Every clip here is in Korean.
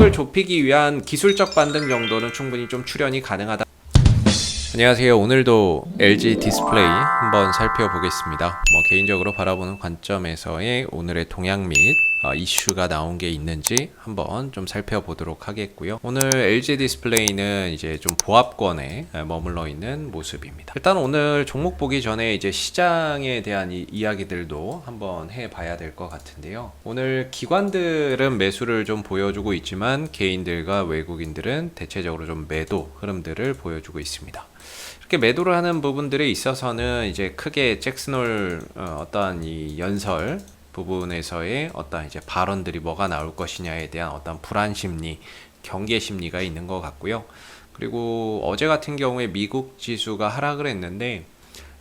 수익을 좁히기 위한 기술적 반등 정도는 충분히 좀 출현이 가능하다. 안녕하세요. 오늘도 LG 디스플레이 한번 살펴보겠습니다. 개인적으로 바라보는 관점에서의 오늘의 동향 및 이슈가 나온 게 있는지 한번 좀 살펴보도록 하겠고요. 오늘 LG 디스플레이는 이제 좀 보합권에 머물러 있는 모습입니다. 일단 오늘 종목 보기 전에 이제 시장에 대한 이야기들도 한번 해봐야 될 것 같은데요. 오늘 기관들은 매수를 좀 보여주고 있지만 개인들과 외국인들은 대체적으로 좀 매도 흐름들을 보여주고 있습니다. 이렇게 매도를 하는 부분들에 있어서는 이제 크게 잭슨홀 어떠한 이 연설 부분에서의 어떤 이제 발언들이 뭐가 나올 것이냐에 대한 어떤 불안 심리, 경계 심리가 있는 것 같고요. 그리고 어제 같은 경우에 미국 지수가 하락을 했는데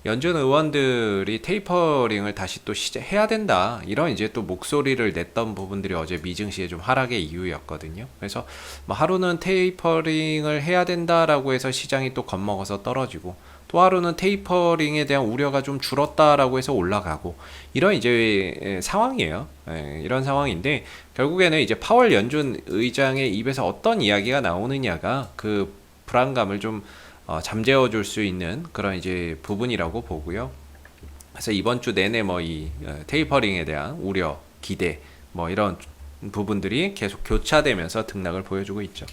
연준 의원들이 테이퍼링을 다시 또 해야 된다, 이런 이제 또 목소리를 냈던 부분들이 어제 미증시의 좀 하락의 이유였거든요. 그래서 하루는 테이퍼링을 해야 된다라고 해서 시장이 또 겁먹어서 떨어지고, 또 하루는 테이퍼링에 대한 우려가 좀 줄었다라고 해서 올라가고, 이런 이제 상황이에요. 이런 상황인데 결국에는 이제 파월 연준 의장의 입에서 어떤 이야기가 나오느냐가 그 불안감을 좀 잠재워 줄 수 있는 그런 이제 부분이라고 보고요. 그래서 이번 주 내내 이 테이퍼링에 대한 우려, 기대 이런 부분들이 계속 교차되면서 등락을 보여주고 있죠.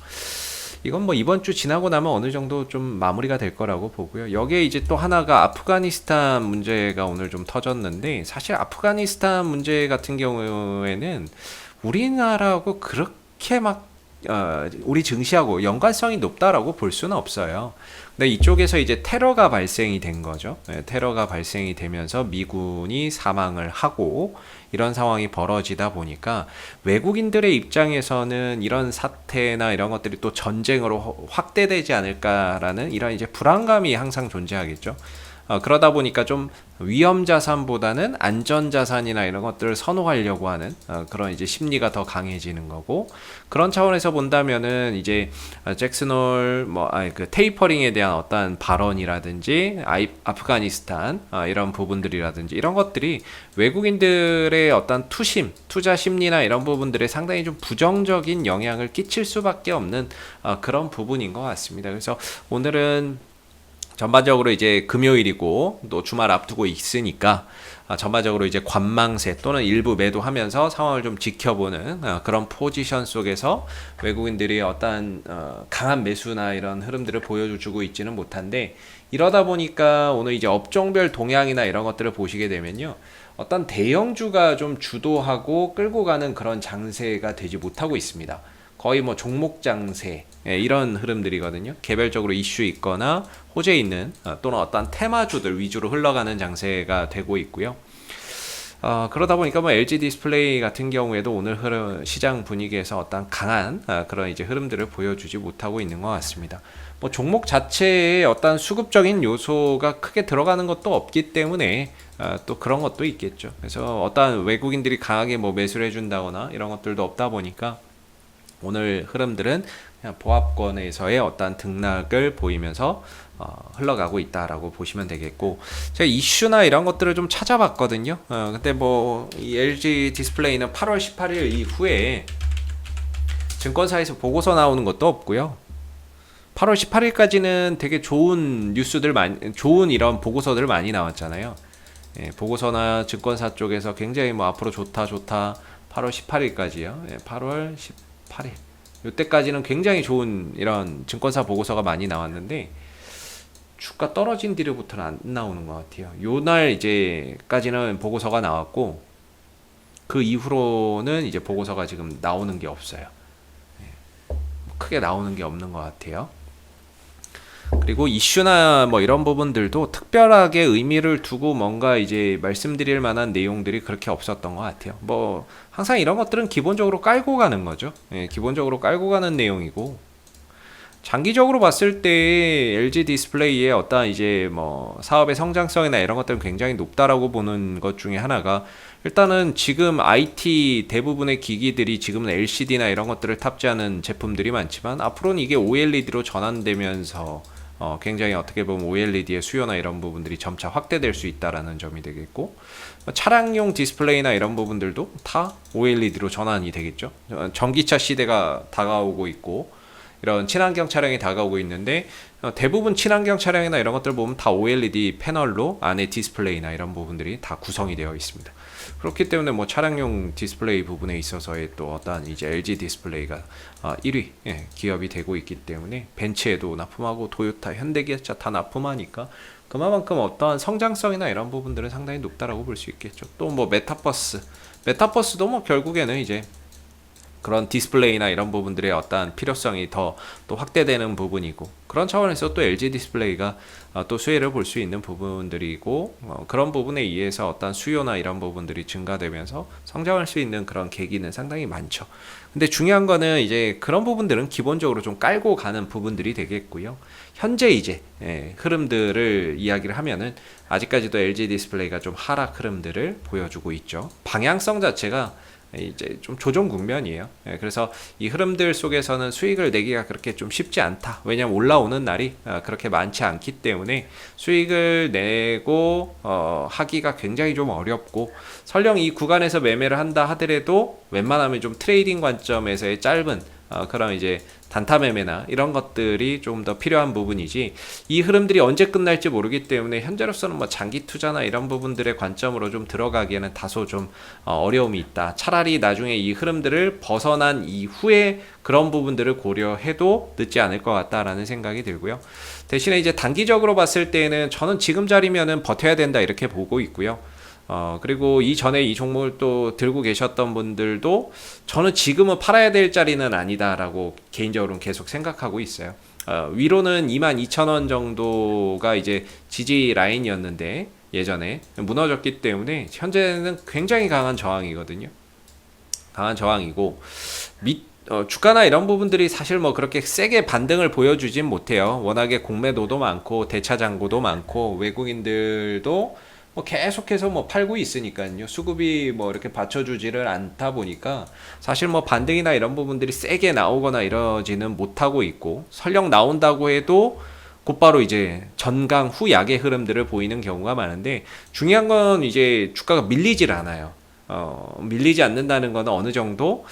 이건 이번 주 지나고 나면 어느 정도 좀 마무리가 될 거라고 보고요. 여기에 이제 또 하나가 아프가니스탄 문제가 오늘 좀 터졌는데, 사실 아프가니스탄 문제 같은 경우에는 우리나라하고 그렇게 우리 증시하고 연관성이 높다라고 볼 수는 없어요. 근데 이쪽에서 이제 테러가 발생이 된 거죠. 테러가 발생이 되면서 미군이 사망을 하고 이런 상황이 벌어지다 보니까 외국인들의 입장에서는 이런 사태나 이런 것들이 또 전쟁으로 확대되지 않을까라는 이런 이제 불안감이 항상 존재하겠죠. 그러다 보니까 좀 위험 자산보다는 안전 자산이나 이런 것들을 선호하려고 하는 그런 이제 심리가 더 강해지는 거고, 그런 차원에서 본다면은 이제 잭슨홀 그 테이퍼링에 대한 어떤 발언이라든지 아프가니스탄 이런 부분들이라든지 이런 것들이 외국인들의 어떤 투자 심리나 이런 부분들에 상당히 좀 부정적인 영향을 끼칠 수밖에 없는 그런 부분인 것 같습니다. 그래서 오늘은 전반적으로 이제 금요일이고 또 주말 앞두고 있으니까 전반적으로 이제 관망세 또는 일부 매도하면서 상황을 좀 지켜보는 그런 포지션 속에서 외국인들이 어떠한 강한 매수나 이런 흐름들을 보여주고 있지는 못한데, 이러다 보니까 오늘 이제 업종별 동향이나 이런 것들을 보시게 되면요, 어떤 대형주가 좀 주도하고 끌고 가는 그런 장세가 되지 못하고 있습니다. 거의 종목 장세 이런 흐름들이거든요. 개별적으로 이슈 있거나 호재 있는 또는 어떤 테마주들 위주로 흘러가는 장세가 되고 있고요. 그러다 보니까 LG 디스플레이 같은 경우에도 오늘 시장 분위기에서 어떤 강한 그런 이제 흐름들을 보여주지 못하고 있는 것 같습니다. 종목 자체에 어떤 수급적인 요소가 크게 들어가는 것도 없기 때문에 또 그런 것도 있겠죠. 그래서 어떤 외국인들이 강하게 매수를 해준다거나 이런 것들도 없다 보니까 오늘 흐름들은 그냥 보합권에서의 어떤 등락을 보이면서 흘러가고 있다라고 보시면 되겠고, 제가 이슈나 이런 것들을 좀 찾아봤거든요. 근데 이 LG 디스플레이는 8월 18일 이후에 증권사에서 보고서 나오는 것도 없고요. 8월 18일까지는 되게 좋은 뉴스들 좋은 이런 보고서들 많이 나왔잖아요. 보고서나 증권사 쪽에서 굉장히 앞으로 좋다 8월 18일까지요. 8월 18일 이때까지는 굉장히 좋은 이런 증권사 보고서가 많이 나왔는데, 주가 떨어진 뒤로부터는 안 나오는 것 같아요. 요날 이제까지는 보고서가 나왔고, 그 이후로는 이제 보고서가 지금 나오는 게 없어요. 크게 나오는 게 없는 것 같아요. 그리고 이슈나 이런 부분들도 특별하게 의미를 두고 뭔가 이제 말씀드릴 만한 내용들이 그렇게 없었던 것 같아요. 항상 이런 것들은 기본적으로 깔고 가는 거죠. 기본적으로 깔고 가는 내용이고, 장기적으로 봤을 때 LG 디스플레이의 어떤 이제 사업의 성장성이나 이런 것들은 굉장히 높다라고 보는 것 중에 하나가, 일단은 지금 IT 대부분의 기기들이 지금은 LCD나 이런 것들을 탑재하는 제품들이 많지만, 앞으로는 이게 OLED로 전환되면서 굉장히 어떻게 보면 OLED의 수요나 이런 부분들이 점차 확대될 수 있다라는 점이 되겠고, 차량용 디스플레이나 이런 부분들도 다 OLED로 전환이 되겠죠. 전기차 시대가 다가오고 있고 이런 친환경 차량이 다가오고 있는데 대부분 친환경 차량이나 이런 것들 보면 다 OLED 패널로 안에 디스플레이나 이런 부분들이 다 구성이 되어 있습니다. 그렇기 때문에 뭐 차량용 디스플레이 부분에 있어서의 또 어떠한 이제 LG 디스플레이가 1위 기업이 되고 있기 때문에 벤츠에도 납품하고 도요타, 현대기아차 다 납품하니까 그만큼 어떠한 성장성이나 이런 부분들은 상당히 높다라고 볼 수 있겠죠. 또 뭐 메타버스도 뭐 결국에는 이제 그런 디스플레이나 이런 부분들의 어떠한 필요성이 더 또 확대되는 부분이고 그런 차원에서 또 LG 디스플레이가 또 수혜를 볼 수 있는 부분들이고 그런 부분에 의해서 어떤 수요나 이런 부분들이 증가되면서 성장할 수 있는 그런 계기는 상당히 많죠. 근데 중요한 거는 이제 그런 부분들은 기본적으로 좀 깔고 가는 부분들이 되겠고요. 현재 이제 흐름들을 이야기를 하면은 아직까지도 LG 디스플레이가 좀 하락 흐름들을 보여주고 있죠. 방향성 자체가 이제 좀 조정 국면이에요. 그래서 이 흐름들 속에서는 수익을 내기가 그렇게 좀 쉽지 않다. 왜냐면 올라오는 날이 그렇게 많지 않기 때문에 수익을 내고 하기가 굉장히 좀 어렵고 설령 이 구간에서 매매를 한다 하더라도 웬만하면 좀 트레이딩 관점에서의 짧은 그런 이제 단타 매매나 이런 것들이 좀 더 필요한 부분이지 이 흐름들이 언제 끝날지 모르기 때문에 현재로서는 뭐 장기 투자나 이런 부분들의 관점으로 좀 들어가기에는 다소 좀 어려움이 있다. 차라리 나중에 이 흐름들을 벗어난 이후에 그런 부분들을 고려해도 늦지 않을 것 같다라는 생각이 들고요. 대신에 이제 단기적으로 봤을 때는 저는 지금 자리면은 버텨야 된다 이렇게 보고 있고요. 그리고 이전에 이 종목을 또 들고 계셨던 분들도 저는 지금은 팔아야 될 자리는 아니다라고 개인적으로는 계속 생각하고 있어요. 위로는 22,000원 정도가 이제 지지 라인이었는데 예전에 무너졌기 때문에 현재는 굉장히 강한 저항이거든요. 강한 저항이고 주가나 이런 부분들이 사실 뭐 그렇게 세게 반등을 보여주진 못해요. 워낙에 공매도도 많고 대차장고도 많고 외국인들도 뭐 계속해서 뭐 팔고 있으니까요. 수급이 뭐 이렇게 받쳐주지를 않다 보니까 사실 뭐 반등이나 이런 부분들이 세게 나오거나 이러지는 못하고 있고 설령 나온다고 해도 곧바로 이제 전강 후 약의 흐름들을 보이는 경우가 많은데 중요한 건 이제 주가가 밀리질 않아요. 밀리지 않는다는 것은 어느 정도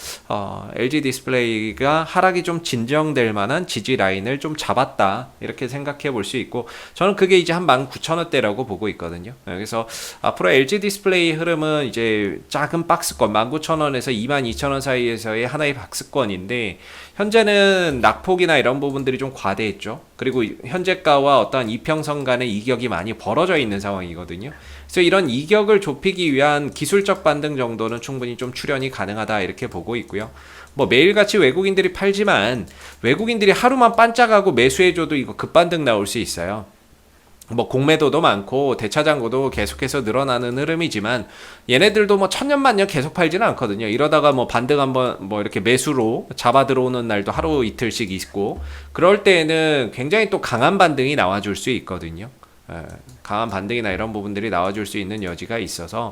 LG 디스플레이가 하락이 좀 진정될 만한 지지 라인을 좀 잡았다 이렇게 생각해 볼 수 있고 저는 그게 이제 한 19,000원대라고 보고 있거든요. 그래서 앞으로 LG 디스플레이 흐름은 이제 작은 박스권 19,000원에서 22,000원 사이에서의 하나의 박스권인데 현재는 낙폭이나 이런 부분들이 좀 과대했죠. 그리고 현재가와 어떤 이평선 간의 이격이 많이 벌어져 있는 상황이거든요. 그래서 이런 이격을 좁히기 위한 기술적 반등 정도는 충분히 좀 출현이 가능하다 이렇게 보고 있고요. 뭐 매일같이 외국인들이 팔지만 외국인들이 하루만 반짝하고 매수해줘도 이거 급반등 나올 수 있어요. 뭐 공매도도 많고 대차장고도 계속해서 늘어나는 흐름이지만 얘네들도 뭐 천년만년 계속 팔지는 않거든요. 이러다가 뭐 반등 한번 뭐 이렇게 매수로 잡아 들어오는 날도 하루 이틀씩 있고 그럴 때에는 굉장히 또 강한 반등이 나와줄 수 있거든요. 강한 반등이나 이런 부분들이 나와줄 수 있는 여지가 있어서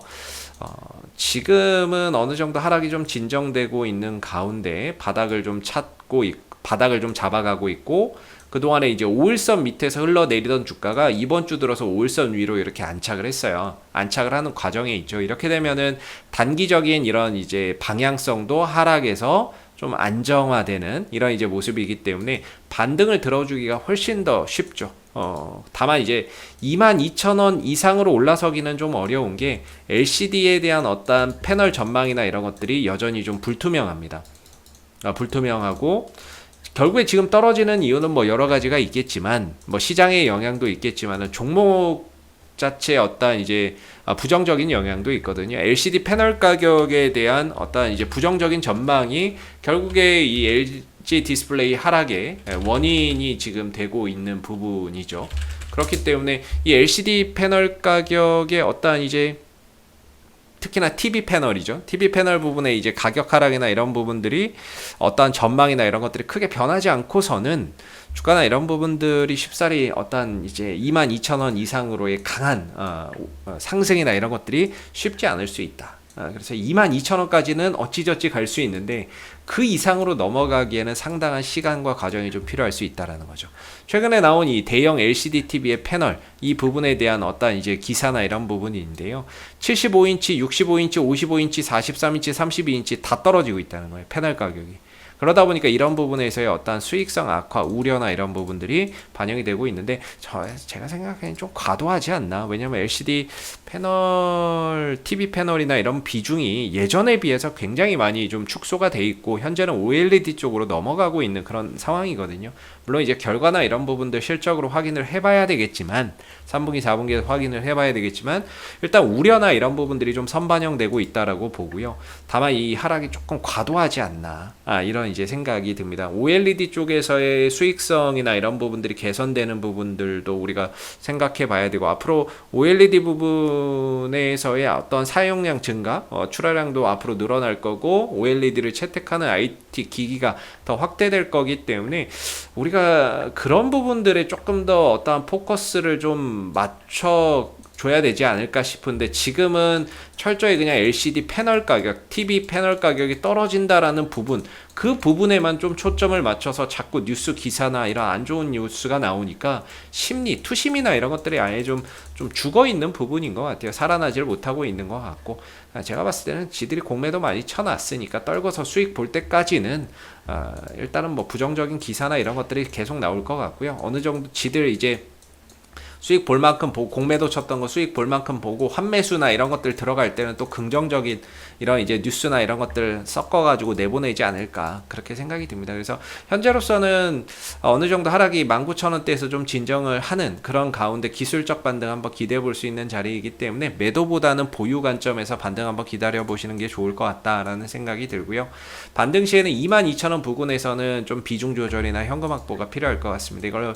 지금은 어느 정도 하락이 좀 진정되고 있는 가운데 바닥을 좀 바닥을 좀 잡아가고 있고 그동안에 이제 5일선 밑에서 흘러내리던 주가가 이번 주 들어서 5일선 위로 이렇게 안착을 했어요. 안착을 하는 과정에 있죠. 이렇게 되면은 단기적인 이런 이제 방향성도 하락에서 좀 안정화되는 이런 이제 모습이기 때문에 반등을 들어주기가 훨씬 더 쉽죠. 다만 이제 22,000원 이상으로 올라서기는 좀 어려운 게 LCD에 대한 어떤 패널 전망이나 이런 것들이 여전히 좀 불투명합니다. 불투명하고 결국에 지금 떨어지는 이유는 뭐 여러 가지가 있겠지만 뭐 시장의 영향도 있겠지만은 종목 자체의 어떤 이제 부정적인 영향도 있거든요. LCD 패널 가격에 대한 어떤 이제 부정적인 전망이 결국에 이 LG 디스플레이 하락의 원인이 지금 되고 있는 부분이죠. 그렇기 때문에 이 LCD 패널 가격의 어떤 이제 특히나 TV 패널이죠. TV 패널 부분에 이제 가격 하락이나 이런 부분들이 어떠한 전망이나 이런 것들이 크게 변하지 않고서는 주가나 이런 부분들이 쉽사리 어떤 이제 22,000원 이상으로의 강한 상승이나 이런 것들이 쉽지 않을 수 있다. 그래서 22,000원까지는 어찌저찌 갈 수 있는데 그 이상으로 넘어가기에는 상당한 시간과 과정이 좀 필요할 수 있다라는 거죠. 최근에 나온 이 대형 LCD TV의 패널 이 부분에 대한 어떤 이제 기사나 이런 부분인데요. 75인치, 65인치, 55인치, 43인치, 32인치 다 떨어지고 있다는 거예요. 패널 가격이. 그러다 보니까 이런 부분에서의 어떤 수익성 악화, 우려나 이런 부분들이 반영이 되고 있는데 제가 생각하기엔 좀 과도하지 않나. 왜냐면 LCD 패널, TV 패널이나 이런 비중이 예전에 비해서 굉장히 많이 좀 축소가 돼 있고 현재는 OLED 쪽으로 넘어가고 있는 그런 상황이거든요. 물론 이제 결과나 이런 부분들 실적으로 확인을 해봐야 되겠지만 3분기, 4분기에 확인을 해봐야 되겠지만 일단 우려나 이런 부분들이 좀 선반영되고 있다라고 보고요. 다만 이 하락이 조금 과도하지 않나 이런 이제 생각이 듭니다. OLED 쪽에서의 수익성이나 이런 부분들이 개선되는 부분들도 우리가 생각해 봐야 되고 앞으로 OLED 부분에서의 어떤 사용량 증가, 출하량도 앞으로 늘어날 거고 OLED를 채택하는 IT 기기가 더 확대될 거기 때문에 우리가 그런 부분들에 조금 더 어떠한 포커스를 좀 맞춰 줘야 되지 않을까 싶은데 지금은 철저히 그냥 LCD 패널 가격, TV 패널 가격이 떨어진다라는 부분 그 부분에만 좀 초점을 맞춰서 자꾸 뉴스 기사나 이런 안 좋은 뉴스가 나오니까 심리, 투심이나 이런 것들이 아예 좀 죽어있는 부분인 것 같아요. 살아나질 못하고 있는 것 같고 제가 봤을 때는 지들이 공매도 많이 쳐놨으니까 떨궈서 수익 볼 때까지는 일단은 뭐 부정적인 기사나 이런 것들이 계속 나올 것 같고요. 어느 정도 지들 이제 수익 볼 만큼 보고 공매도 쳤던 거 수익 볼 만큼 보고 환매수나 이런 것들 들어갈 때는 또 긍정적인 이런 이제 뉴스나 이런 것들 섞어가지고 내보내지 않을까 그렇게 생각이 듭니다. 그래서 현재로서는 어느 정도 하락이 19,000원대에서 좀 진정을 하는 그런 가운데 기술적 반등 한번 기대해 볼 수 있는 자리이기 때문에 매도보다는 보유 관점에서 반등 한번 기다려 보시는 게 좋을 것 같다라는 생각이 들고요. 반등 시에는 22,000원 부근에서는 좀 비중 조절이나 현금 확보가 필요할 것 같습니다. 이걸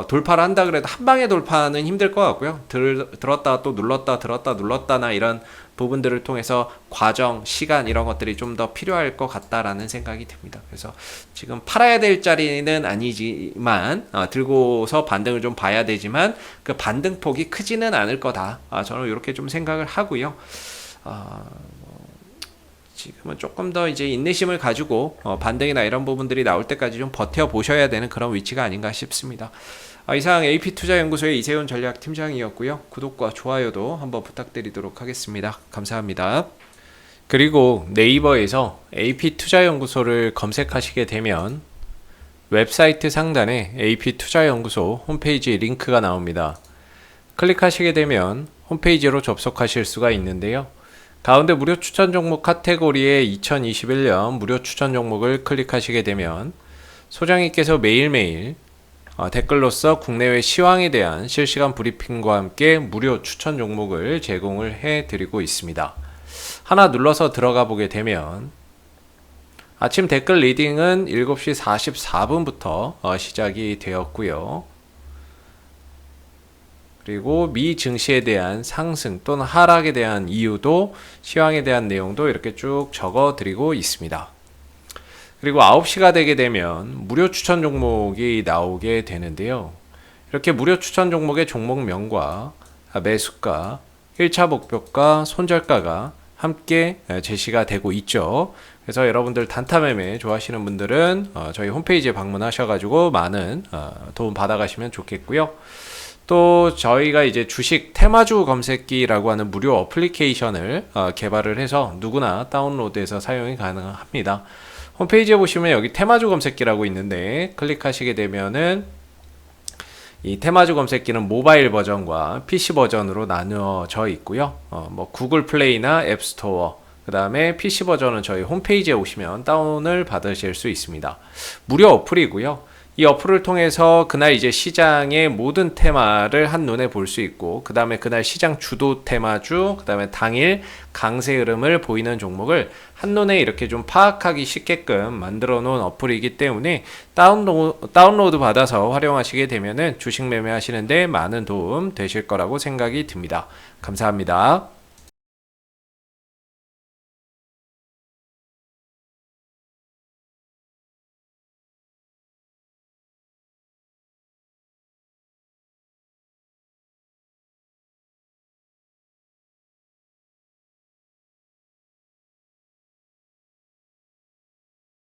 돌파를 한다 그래도 한 방에 돌파는 힘들 것 같고요. 들었다 또 눌렀다 들었다 눌렀다나 이런 부분들을 통해서 과정, 시간 이런 것들이 좀 더 필요할 것 같다라는 생각이 듭니다. 그래서 지금 팔아야 될 자리는 아니지만 들고서 반등을 좀 봐야 되지만 그 반등폭이 크지는 않을 거다. 저는 이렇게 좀 생각을 하고요. 지금은 조금 더 이제 인내심을 가지고 반등이나 이런 부분들이 나올 때까지 좀 버텨 보셔야 되는 그런 위치가 아닌가 싶습니다. 이상 AP투자연구소의 이세훈 전략팀장이었고요. 구독과 좋아요도 한번 부탁드리도록 하겠습니다. 감사합니다. 그리고 네이버에서 AP투자연구소를 검색하시게 되면 웹사이트 상단에 AP투자연구소 홈페이지 링크가 나옵니다. 클릭하시게 되면 홈페이지로 접속하실 수가 있는데요. 가운데 무료 추천 종목 카테고리에 2021년 무료 추천 종목을 클릭하시게 되면 소장님께서 매일매일 댓글로서 국내외 시황에 대한 실시간 브리핑과 함께 무료 추천 종목을 제공을 해드리고 있습니다. 하나 눌러서 들어가 보게 되면 아침 댓글 리딩은 7시 44분부터 시작이 되었고요. 그리고 미 증시에 대한 상승 또는 하락에 대한 이유도 시황에 대한 내용도 이렇게 쭉 적어 드리고 있습니다. 그리고 9시가 되게 되면 무료 추천 종목이 나오게 되는데요. 이렇게 무료 추천 종목의 종목명과 매수가, 1차 목표가, 손절가가 함께 제시가 되고 있죠. 그래서 여러분들 단타 매매 좋아하시는 분들은 저희 홈페이지에 방문하셔가지고 많은 도움 받아가시면 좋겠고요. 또 저희가 이제 주식 테마주 검색기라고 하는 무료 어플리케이션을 개발을 해서 누구나 다운로드해서 사용이 가능합니다. 홈페이지에 보시면 여기 테마주 검색기라고 있는데 클릭하시게 되면은 이 테마주 검색기는 모바일 버전과 PC 버전으로 나누어져 있고요. 뭐 구글 플레이나 앱스토어, 그 다음에 PC 버전은 저희 홈페이지에 오시면 다운을 받으실 수 있습니다. 무료 어플이고요. 이 어플을 통해서 그날 이제 시장의 모든 테마를 한눈에 볼 수 있고 그 다음에 그날 시장 주도 테마주, 그 다음에 당일 강세 흐름을 보이는 종목을 한눈에 이렇게 좀 파악하기 쉽게끔 만들어 놓은 어플이기 때문에 다운로드 받아서 활용하시게 되면은 주식 매매하시는데 많은 도움 되실 거라고 생각이 듭니다. 감사합니다.